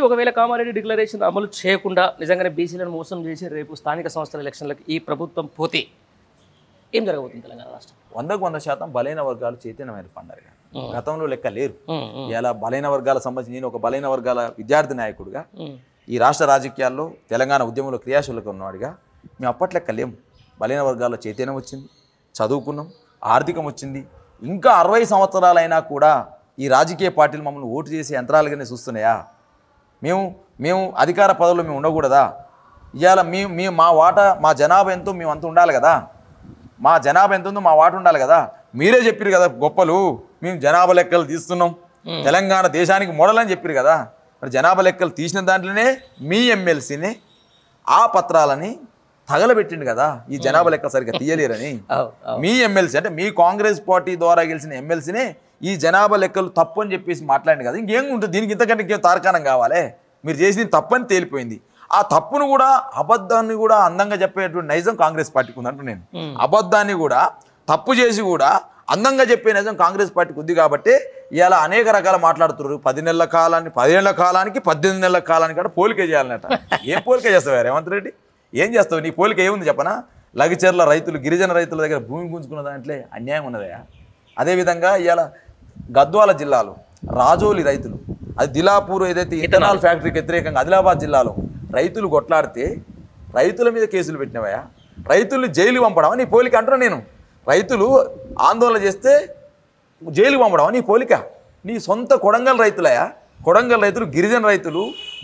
ఒకవేళ కామారెడ్డి డిక్లరేషన్ అమలు చేయకుండా నిజంగానే బీసీలను మోసం చేసి రేపు స్థానిక సంస్థల ఎలక్షన్లకు ఈ ప్రభుత్వం పోతే ఏం జరగబోతుంది తెలంగాణ రాష్ట్రం? 100% బలైన వర్గాలు చైతన్యమైన పండుగ. గతంలో లెక్క లేరు. ఇలా బలైన వర్గాలకు సంబంధించి నేను ఒక బలైన వర్గాల విద్యార్థి నాయకుడిగా ఈ రాష్ట్ర రాజకీయాల్లో తెలంగాణ ఉద్యమంలో క్రియాశీలక ఉన్నవాడిగా మేము అప్పట్లెక్క లేము. బలైన వర్గాల్లో చైతన్యం వచ్చింది, చదువుకున్నాం, ఆర్థికం వచ్చింది. ఇంకా 60 సంవత్సరాలైనా కూడా ఈ రాజకీయ పార్టీలు మమ్మల్ని ఓటు చేసే యంత్రాలుగానే చూస్తున్నాయా? మేము అధికార పదవుల్లో మేము ఉండకూడదా? ఇవాళ మా వాటా మా జనాభా ఎంతో మేము అంత ఉండాలి కదా. మా జనాభా ఎంత ఉందో మా వాట ఉండాలి కదా. మీరే చెప్పారు కదా గొప్పలు, మేము జనాభా లెక్కలు తీస్తున్నాం, తెలంగాణ దేశానికి మోడల్ అని చెప్పారు కదా. మరి జనాభా లెక్కలు తీసిన దాంట్లోనే మీ ఎమ్మెల్సీని ఆ పత్రాలని తగలబెట్టిండు కదా. ఈ జనాభా లెక్క సరిగ్గా తీయలేరని మీ ఎమ్మెల్సీ అంటే మీ కాంగ్రెస్ పార్టీ ద్వారా గెలిచిన ఎమ్మెల్సీనే ఈ జనాభా లెక్కలు తప్పు అని చెప్పేసి మాట్లాడింది కదా. ఇంకేం ఉంటుంది దీనికి? ఇంతకంటే ఇంకేం తార్కాణం కావాలి? మీరు చేసింది తప్పని తేలిపోయింది. ఆ తప్పును కూడా అబద్ధాన్ని కూడా అందంగా చెప్పేటువంటి నైజం కాంగ్రెస్ పార్టీకి ఉందంటూ నేను. అబద్ధాన్ని కూడా తప్పు చేసి కూడా అందంగా చెప్పే నైజం కాంగ్రెస్ పార్టీకి ఉంది కాబట్టి ఇలా అనేక రకాల మాట్లాడుతున్నారు. 10 నెలల కాలాన్ని 10 ఏళ్ల కాలానికి 18 నెలల కాలానికి కూడా పోలికే చేయాలన్నట. ఏం పోలికే చేస్తావు రేవంత్ రెడ్డి? ఏం చేస్తావు? నీ పోలిక ఏముంది చెప్పనా? లగిచెర్ల రైతులు గిరిజన రైతుల దగ్గర భూమి గుంజుకున్న దాంట్లో అన్యాయం ఉన్నదయా? అదేవిధంగా ఇవాళ గద్వాల జిల్లాలో రాజోలి రైతులు, అది దిలాపూర్ ఏదైతే ఇథనాల్ ఫ్యాక్టరీకి వ్యతిరేకంగా ఆదిలాబాద్ జిల్లాలో రైతులు కొట్లాడితే రైతుల మీద కేసులు పెట్టినవయా? రైతుల్ని జైలు పంపడమా నీ పోలిక అంటున్నా నేను. రైతులు ఆందోళన చేస్తే జైలు పంపడమా నీ పోలిక? నీ సొంత కొడంగల్ రైతులయా? కొడంగల్ రైతులు, గిరిజన రైతులు,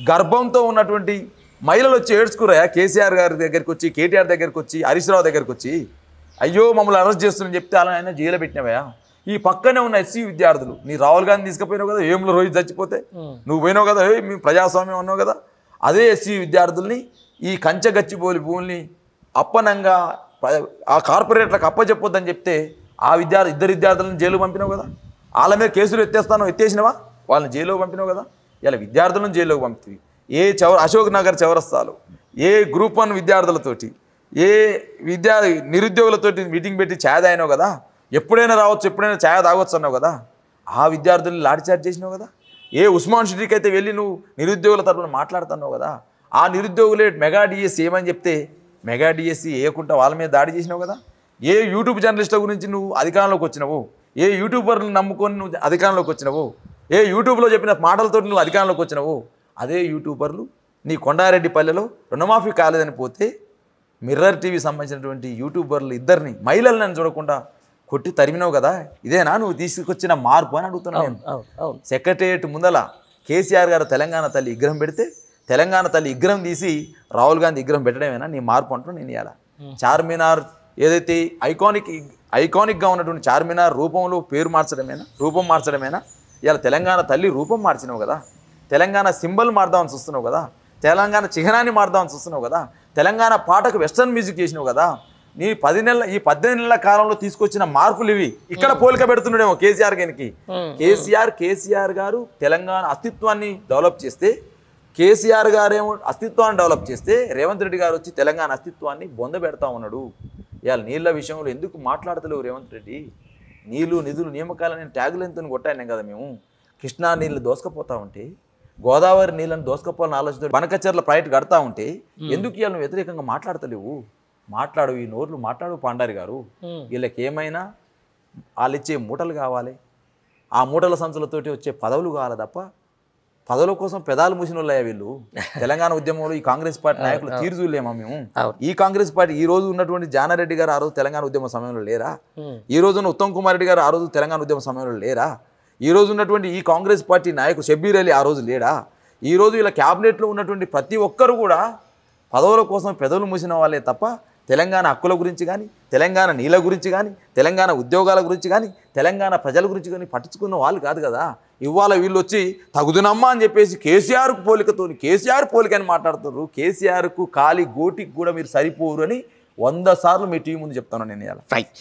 గర్భంతో ఉన్నటువంటి మహిళలు వచ్చి ఏడ్చుకురాయా కేసీఆర్ గారి దగ్గరికి వచ్చి, కేటీఆర్ దగ్గరికి వచ్చి, హరీష్ రావు దగ్గరికి వచ్చి అయ్యో మమ్మల్ని అరెస్ట్ చేస్తున్నారని చెప్తే అలా ఆయన జైలు పెట్టినవయా? ఈ పక్కనే ఉన్న ఎస్సీ విద్యార్థులు, నీ రాహుల్ గాంధీ తీసుకుపోయినావు కదా, ఏమిలో రోజు చచ్చిపోతే నువ్వు పోయినావు కదా, మేము ప్రజాస్వామ్యం ఉన్నావు కదా. అదే ఎస్సీ విద్యార్థుల్ని ఈ కంచగచ్చిబోలి భూముల్ని అప్పనంగా ఆ కార్పొరేట్లకు అప్పచెప్పొద్దని చెప్తే ఆ ఇద్దరు విద్యార్థులను జైలు పంపినావు కదా. వాళ్ళ మీద కేసులు ఎత్తేసినవా? వాళ్ళని జైల్లో పంపినావు కదా. ఇలా విద్యార్థులను జైల్లోకి పంపుతుంది. అశోక్ నగర్ చౌరస్తాలు ఏ గ్రూప్ 1 విద్యార్థులతోటి, ఏ నిరుద్యోగులతోటి మీటింగ్ పెట్టి ఛాయ్ తాగినావు కదా. ఎప్పుడైనా రావచ్చు, ఎప్పుడైనా ఛాయ్ తాగొచ్చు అన్నావు కదా. ఆ విద్యార్థుల్ని లాఠీచార్జ్ చేసినావు కదా. ఏ ఉస్మాన్ సిటీకి అయితే వెళ్ళి నువ్వు నిరుద్యోగుల తరపున మాట్లాడుతున్నావు కదా. ఆ నిరుద్యోగులే మెగా డిఎస్సీ ఏమని చెప్తే మెగా డిఎస్సీ వేయకుండా వాళ్ళ మీద దాడి చేసినావు కదా. ఏ యూట్యూబ్ జర్నలిస్టుల గురించి నువ్వు అధికారంలోకి వచ్చినావు, ఏ యూట్యూబర్లను నమ్ముకొని నువ్వు అధికారంలోకి వచ్చినావు, ఏ యూట్యూబ్లో చెప్పిన మాటలతో నువ్వు అధికారంలోకి వచ్చినావు. అదే యూట్యూబర్లు నీ కొండారెడ్డి పల్లెలో రుణమాఫీ కాలేదని పోతే మిర్రర్ టీవీ సంబంధించినటువంటి యూట్యూబర్లు ఇద్దరిని మహిళలను చూడకుండా కొట్టి తరిమినావు కదా. ఇదేనా నువ్వు తీసుకొచ్చిన మార్పు అని అడుగుతున్నాను. సెక్రటేరియట్ ముందల కేసీఆర్ గారు తెలంగాణ తల్లి విగ్రహం పెడితే తెలంగాణ తల్లి విగ్రహం తీసి రాహుల్ గాంధీ విగ్రహం పెట్టడమేనా నీ మార్పు అంటూ నేను ఇవాళ చార్మినార్ ఏదైతే ఐకానిక్గా ఉన్నటువంటి చార్మినార్ రూపం మార్చడమేనా ఇవాళ తెలంగాణ తల్లి రూపం మార్చినావు కదా. తెలంగాణ సింబల్ మార్దామని చూస్తున్నావు కదా. తెలంగాణ చిహ్నాన్ని మార్దామని చూస్తున్నావు కదా. తెలంగాణ పాటకు వెస్టర్న్ మ్యూజిక్ చేసినావు కదా. నీ 18 నెలల కాలంలో తీసుకొచ్చిన మార్పులు ఇవి. ఇక్కడ పోలిక పెడుతున్నాడేమో కేసీఆర్ గారికి. కేసీఆర్ గారు తెలంగాణ అస్తిత్వాన్ని డెవలప్ చేస్తే, కేసీఆర్ గారేమో అస్తిత్వాన్ని డెవలప్ చేస్తే రేవంత్ రెడ్డి గారు వచ్చి తెలంగాణ అస్తిత్వాన్ని బొందబెడతా ఉన్నాడు. ఇవాళ నీళ్ళ విషయంలో ఎందుకు మాట్లాడతలేవు రేవంత్ రెడ్డి? నీళ్లు నిధులు నియామకాలని ట్యాగులెంతో కొట్టాను కదా మేము. కృష్ణా నీళ్ళు దోసుకపోతా ఉంటే, గోదావరి నీళ్ళని దోసుకపోవాలని ఆలోచన బనకచర్ల ప్రాజెక్టు కడతా ఉంటే ఎందుకు ఇవాళ నువ్వు వ్యతిరేకంగా మాట్లాడతలేవు? మాట్లాడు, ఈ నోర్లు మాట్లాడు పాండారి గారు. వీళ్ళకి ఏమైనా వాళ్ళు ఇచ్చే మూటలు కావాలి, ఆ మూటల సంచులతోటి వచ్చే పదవులు కావాలి తప్ప పదవుల కోసం పెదాలు మూసిన వాళ్ళయ్యా వీళ్ళు. తెలంగాణ ఉద్యమంలో ఈ కాంగ్రెస్ పార్టీ నాయకులు తీరు చూడలేమా మేము? ఈ కాంగ్రెస్ పార్టీ ఈ రోజు ఉన్నటువంటి జానారెడ్డి గారు ఆ రోజు తెలంగాణ ఉద్యమ సమయంలో లేరా? ఈ రోజున ఉత్తమ్ కుమార్ రెడ్డి గారు ఆ రోజు తెలంగాణ ఉద్యమ సమయంలో లేరా? ఈ రోజు ఉన్నటువంటి ఈ కాంగ్రెస్ పార్టీ నాయకుడు షబ్బీర్ అలీ ఆ రోజు లేడా? ఈ రోజు ఇలా క్యాబినెట్లో ఉన్నటువంటి ప్రతి ఒక్కరు కూడా పదవుల కోసం పెదవులు మూసిన వాళ్ళే తప్ప తెలంగాణ హక్కుల గురించి కానీ, తెలంగాణ నీళ్ళ గురించి కానీ, తెలంగాణ ఉద్యోగాల గురించి కానీ, తెలంగాణ ప్రజల గురించి కానీ పట్టించుకున్న వాళ్ళు కాదు కదా. ఇవాళ వీళ్ళు వచ్చి తగుదునమ్మా అని చెప్పేసి కేసీఆర్కు పోలికతో కేసీఆర్ పోలిక అని మాట్లాడుతున్నారు. కేసీఆర్కు కాలి గోటికి కూడా మీరు సరిపోరు అని 100 సార్లు మీ టీం ముందు చెప్తాను నేను ఇలా. రైట్.